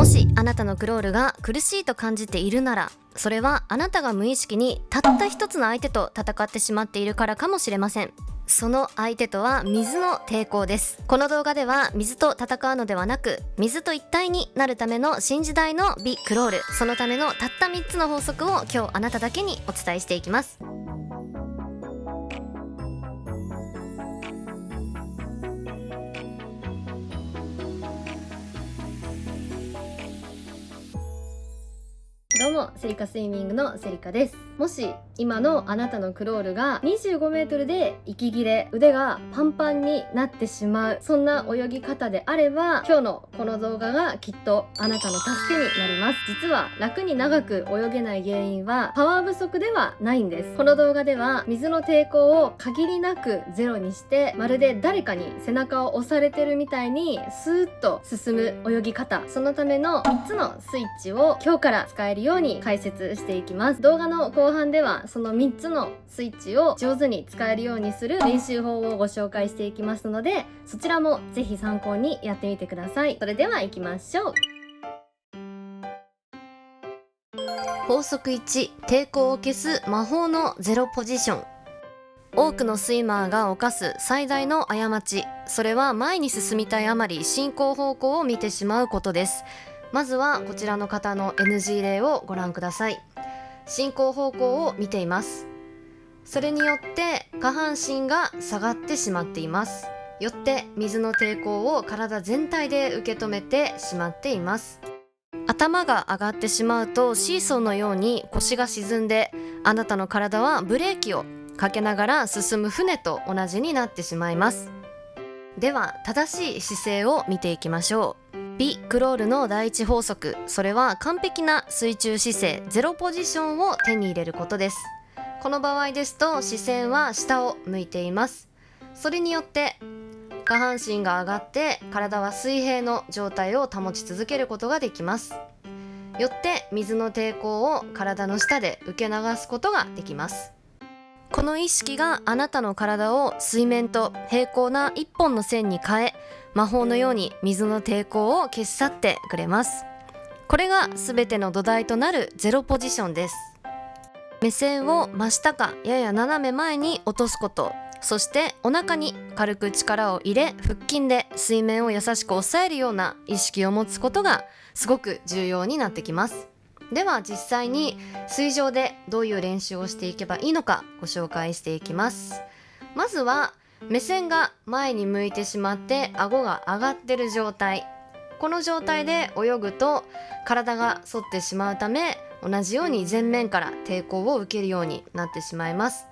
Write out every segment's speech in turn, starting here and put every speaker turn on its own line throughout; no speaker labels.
もしあなたのクロールが苦しいと感じているなら、それはあなたが無意識にたった一つの相手と戦ってしまっているからかもしれません。その相手とは水の抵抗です。この動画では水と戦うのではなく、水と一体になるための新時代の美クロール、そのためのたった3つの法則を今日あなただけにお伝えしていきます。どうも、セリカスイミングのセリカです。もし今のあなたのクロールが25メートルで息切れ、腕がパンパンになってしまう、そんな泳ぎ方であれば、今日のこの動画がきっとあなたの助けになります。実は楽に長く泳げない原因はパワー不足ではないんです。この動画では水の抵抗を限りなくゼロにして、まるで誰かに背中を押されてるみたいにスーッと進む泳ぎ方、そのための3つのスイッチを今日から使えるように解説していきます。動画の後半ではその3つのスイッチを上手に使えるようにする練習法をご紹介していきますので、そちらもぜひ参考にやってみてください。それでは行きましょう。法則1、抵抗を消す魔法のゼロポジション。多くのスイマーが犯す最大の過ち、それは前に進みたいあまり進行方向を見てしまうことです。まずはこちらの方の NG 例をご覧ください。進行方向を見ています。それによって下半身が下がってしまっています。よって水の抵抗を体全体で受け止めてしまっています。頭が上がってしまうとシーソーのように腰が沈んで、あなたの体はブレーキをかけながら進む船と同じになってしまいます。では正しい姿勢を見ていきましょう。美クロールの第一法則、それは完璧な水中姿勢ゼロポジションを手に入れることです。この場合ですと視線は下を向いています。それによって下半身が上がって体は水平の状態を保ち続けることができます。よって水の抵抗を体の下で受け流すことができます。この意識があなたの体を水面と平行な一本の線に変え、魔法のように水の抵抗を消し去ってくれます。これが全ての土台となるゼロポジションです。目線を真下かやや斜め前に落とすこと、そしてお腹に軽く力を入れ、腹筋で水面を優しく押さえるような意識を持つことがすごく重要になってきます。では実際に水上でどういう練習をしていけばいいのかご紹介していきます。まずは目線が前に向いてしまって顎が上がってる状態、この状態で泳ぐと体が反ってしまうため、同じように前面から抵抗を受けるようになってしまいます。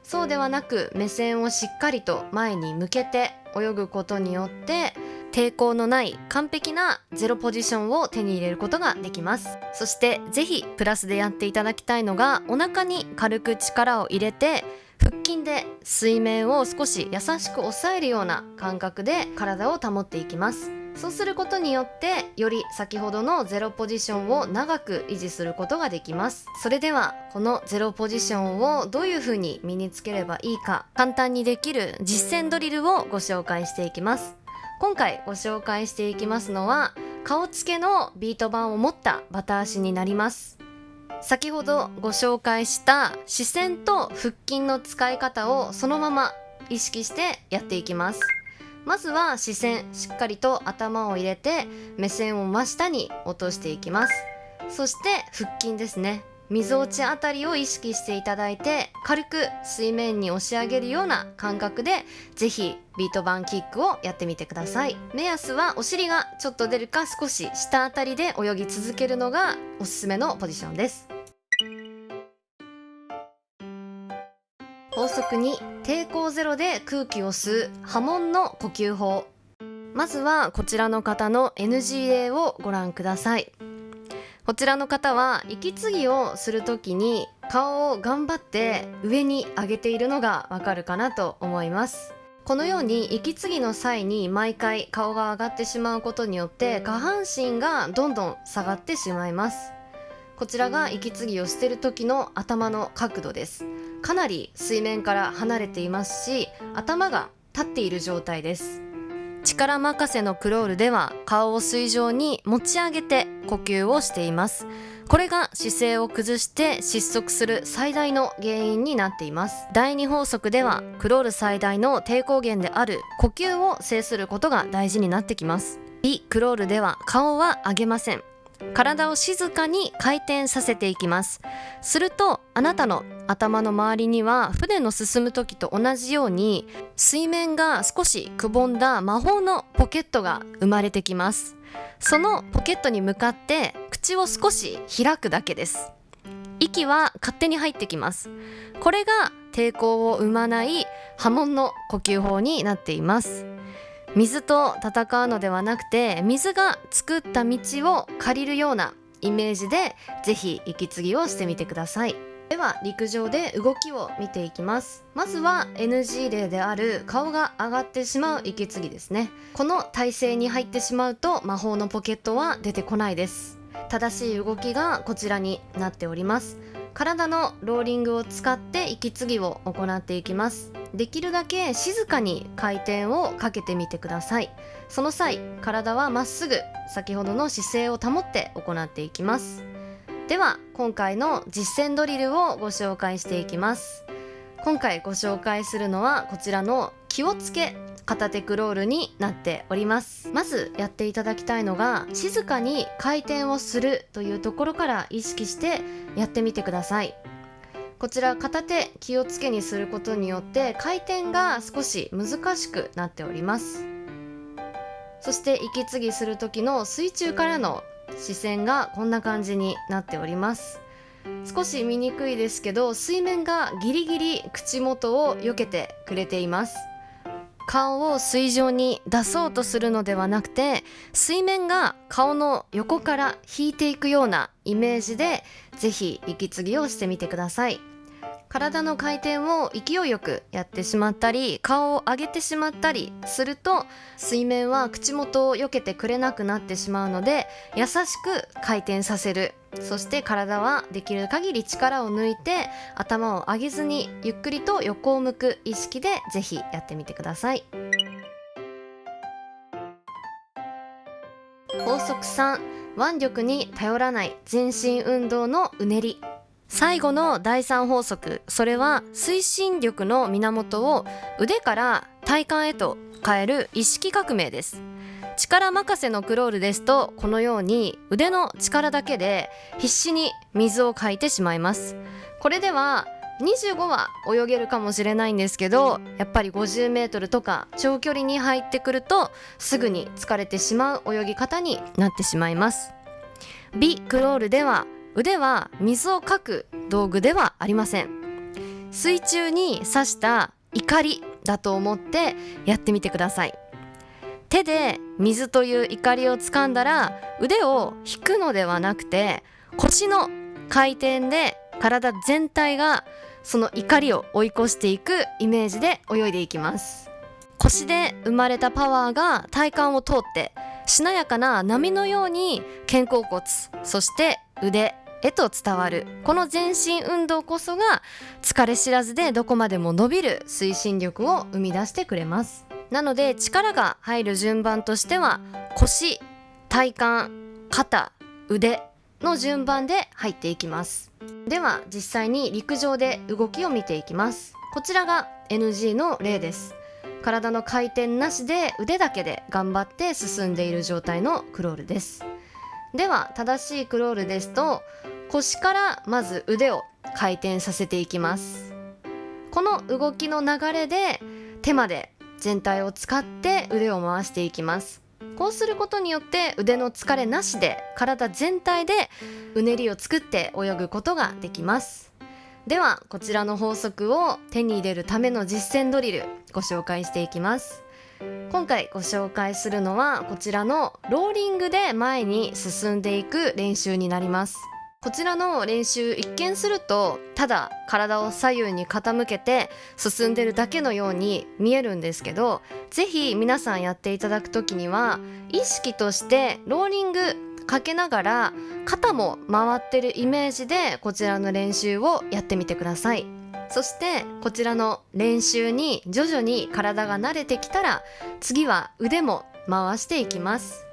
そうではなく目線をしっかりと前に向けて泳ぐことによって抵抗のない完璧なゼロポジションを手に入れることができます。そしてぜひプラスでやっていただきたいのが、お腹に軽く力を入れて腹筋で水面を少し優しく押さえるような感覚で体を保っていきます。そうすることによってより先ほどのゼロポジションを長く維持することができます。それではこのゼロポジションをどういうふうに身につければいいか、簡単にできる実践ドリルをご紹介していきます。今回ご紹介していきますのは顔付けのビート板を持ったバタ足になります。先ほどご紹介した視線と腹筋の使い方をそのまま意識してやっていきます。まずは視線、しっかりと頭を入れて目線を真下に落としていきます。そして腹筋ですね、みぞおちあたりを意識していただいて軽く水面に押し上げるような感覚でぜひビート板キックをやってみてください。目安はお尻がちょっと出るか少し下あたりで泳ぎ続けるのがおすすめのポジションです。法則2、抵抗ゼロで空気を吸う波紋の呼吸法。まずはこちらの方の NG 例をご覧ください。こちらの方は息継ぎをするときに顔を頑張って上に上げているのがわかるかなと思います。このように息継ぎの際に毎回顔が上がってしまうことによって下半身がどんどん下がってしまいます。こちらが息継ぎをしている時の頭の角度です。かなり水面から離れていますし、頭が立っている状態です。力任せのクロールでは顔を水上に持ち上げて呼吸をしています。これが姿勢を崩して失速する最大の原因になっています。第2法則ではクロール最大の抵抗源である呼吸を制することが大事になってきます。ビクロールでは顔は上げません。体を静かに回転させていきます。するとあなたの頭の周りには船の進む時と同じように水面が少しくぼんだ魔法のポケットが生まれてきます。そのポケットに向かって口を少し開くだけです。息は勝手に入ってきます。これが抵抗を生まない波紋の呼吸法になっています。水と戦うのではなくて、水が作った道を借りるようなイメージでぜひ息継ぎをしてみてください。では陸上で動きを見ていきます。まずは NG 例である顔が上がってしまう息継ぎですね。この体勢に入ってしまうと魔法のポケットは出てこないです。正しい動きがこちらになっております。体のローリングを使って息継ぎを行っていきます。できるだけ静かに回転をかけてみてください。その際、体はまっすぐ先ほどの姿勢を保って行っていきます。では今回の実践ドリルをご紹介していきます。今回ご紹介するのはこちらの気をつけ片手クロールになっております。まずやっていただきたいのが、静かに回転をするというところから意識してやってみてください。こちら片手気をつけにすることによって回転が少し難しくなっております。そして息継ぎする時の水中からの視線がこんな感じになっております。少し見にくいですけど、水面がギリギリ口元を避けてくれています。顔を水上に出そうとするのではなくて、水面が顔の横から引いていくようなイメージでぜひ息継ぎをしてみてください。体の回転を勢いよくやってしまったり、顔を上げてしまったりすると水面は口元を避けてくれなくなってしまうので、優しく回転させる。そして体はできる限り力を抜いて頭を上げずにゆっくりと横を向く意識でぜひやってみてください。法則3、腕力に頼らない全身運動のうねり。最後の第3法則、それは推進力の源を腕から体幹へと変える意識革命です。力任せのクロールですと、このように腕の力だけで必死に水をかいてしまいます。これでは25は泳げるかもしれないんですけど、やっぱり50メートルとか長距離に入ってくるとすぐに疲れてしまう泳ぎ方になってしまいます。ビクロールでは腕は水をかく道具ではありません。水中に刺した怒りだと思ってやってみてください。手で水という怒りを掴んだら、腕を引くのではなくて腰の回転で体全体がその怒りを追い越していくイメージで泳いでいきます。腰で生まれたパワーが体幹を通ってしなやかな波のように肩甲骨、そして腕へと伝わる。この全身運動こそが疲れ知らずでどこまでも伸びる推進力を生み出してくれます。なので力が入る順番としては腰、体幹、肩、腕の順番で入っていきます。では実際に陸上で動きを見ていきます。こちらが NG の例です。体の回転なしで腕だけで頑張って進んでいる状態のクロールです。では正しいクロールですと、腰からまず腕を回転させていきます。この動きの流れで手まで全体を使って腕を回していきます。こうすることによって腕の疲れなしで体全体でうねりを作って泳ぐことができます。ではこちらの法則を手に入れるための実践ドリルご紹介していきます。今回ご紹介するのはこちらのローリングで前に進んでいく練習になります。こちらの練習、一見するとただ体を左右に傾けて進んでるだけのように見えるんですけど、ぜひ皆さんやっていただくときには意識としてローリングかけながら肩も回ってるイメージでこちらの練習をやってみてください。そしてこちらの練習に徐々に体が慣れてきたら、次は腕も回していきます。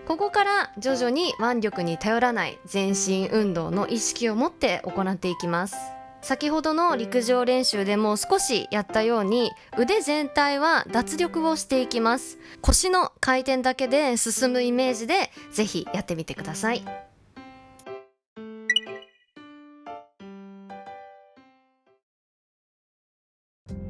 ここから徐々に腕力に頼らない全身運動の意識を持って行っていきます。先ほどの陸上練習でも少しやったように、腕全体は脱力をしていきます。腰の回転だけで進むイメージでぜひやってみてください。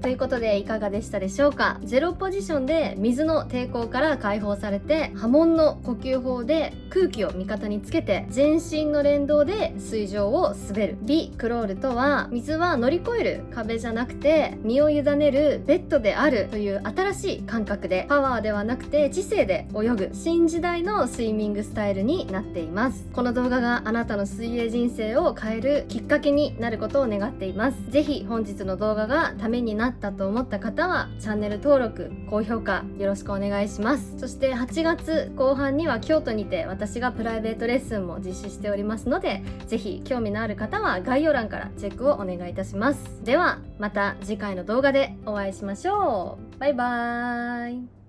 ということでいかがでしたでしょうか。ゼロポジションで水の抵抗から解放されて、波紋の呼吸法で空気を味方につけて全身の連動で水上を滑る。ビクロールとは、水は乗り越える壁じゃなくて身を委ねるベッドであるという新しい感覚で、パワーではなくて知性で泳ぐ新時代のスイミングスタイルになっています。この動画があなたの水泳人生を変えるきっかけになることを願っています。ぜひ本日の動画がためになったと思った方はチャンネル登録、高評価よろしくお願いします。そして8月後半には京都にて私がプライベートレッスンも実施しておりますので、ぜひ興味のある方は概要欄からチェックをお願いいたします。ではまた次回の動画でお会いしましょう。バイバーイ。